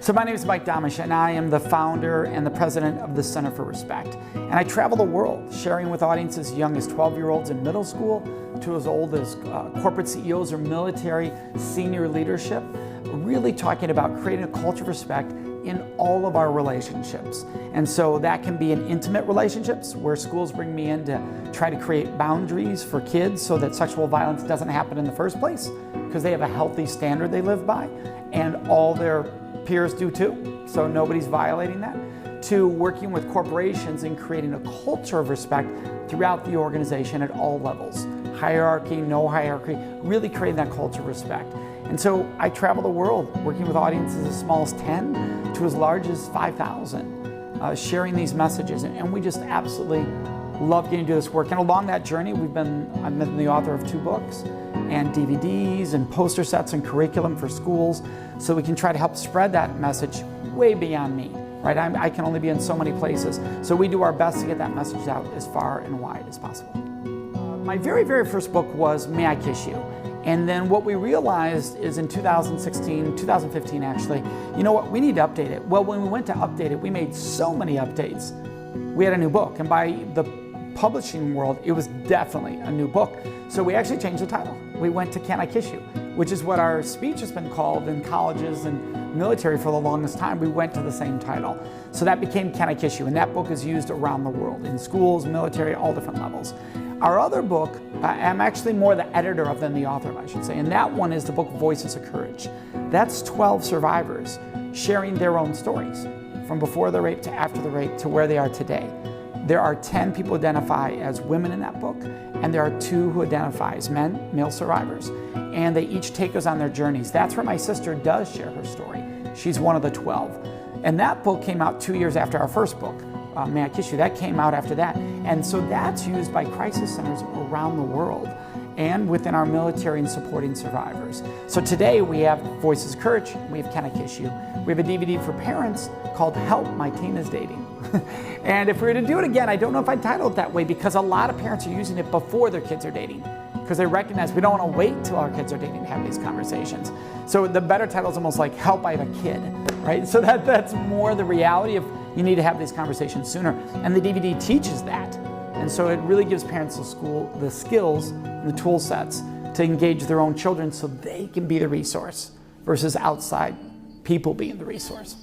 So my name is Mike Domitrz, and I am the founder and the president of the Center for Respect. And I travel the world, sharing with audiences as young as 12-year-olds in middle school to as old as corporate CEOs or military senior leadership, really talking about creating a culture of respect in all of our relationships. And so that can be in intimate relationships, where schools bring me in to try to create boundaries for kids so that sexual violence doesn't happen in the first place, because they have a healthy standard they live by, and all their peers do too, so nobody's violating that, to working with corporations and creating a culture of respect throughout the organization at all levels. Hierarchy, no hierarchy, really creating that culture of respect. And so I travel the world working with audiences as small as 10 to as large as 5,000, sharing these messages. And we just absolutely love getting to do this work. And along that journey, I've been the author of 2 books and DVDs and poster sets and curriculum for schools, so we can try to help spread that message way beyond me, right? I can only be in so many places. So we do our best to get that message out as far and wide as possible. My very first book was May I Kiss You? And then what we realized is in 2015 actually, you know what, we need to update it. Well, when we went to update it, we made so many updates. We had a new book, and by the publishing world, it was definitely a new book. So we actually changed the title. We went to Can I Kiss You? Which is what our speech has been called in colleges and military for the longest time. We went to the same title. So that became Can I Kiss You? And that book is used around the world, in schools, military, all different levels. Our other book, I'm actually more the editor of than the author of, I should say, and that one is the book Voices of Courage. That's 12 survivors sharing their own stories, from before the rape to after the rape to where they are today. There are 10 people who identify as women in that book, and there are 2 who identify as men, male survivors, and they each take us on their journeys. That's where my sister does share her story. She's one of the 12. And that book came out 2 years after our first book, May I Kiss You? That came out after that. And so that's used by crisis centers around the world and within our military and supporting survivors. So today we have Voices of Courage, we have Can I Kiss You? We have a DVD for parents called Help, My Teen is Dating. And if we were to do it again, I don't know if I'd title it that way, because a lot of parents are using it before their kids are dating, because they recognize we don't want to wait till our kids are dating to have these conversations. So the better title is almost like Help, I Have a Kid, right? So that's more the reality of you need to have these conversations sooner. And the DVD teaches that. And so it really gives parents the skills and the tool sets to engage their own children so they can be the resource versus outside people being the resource.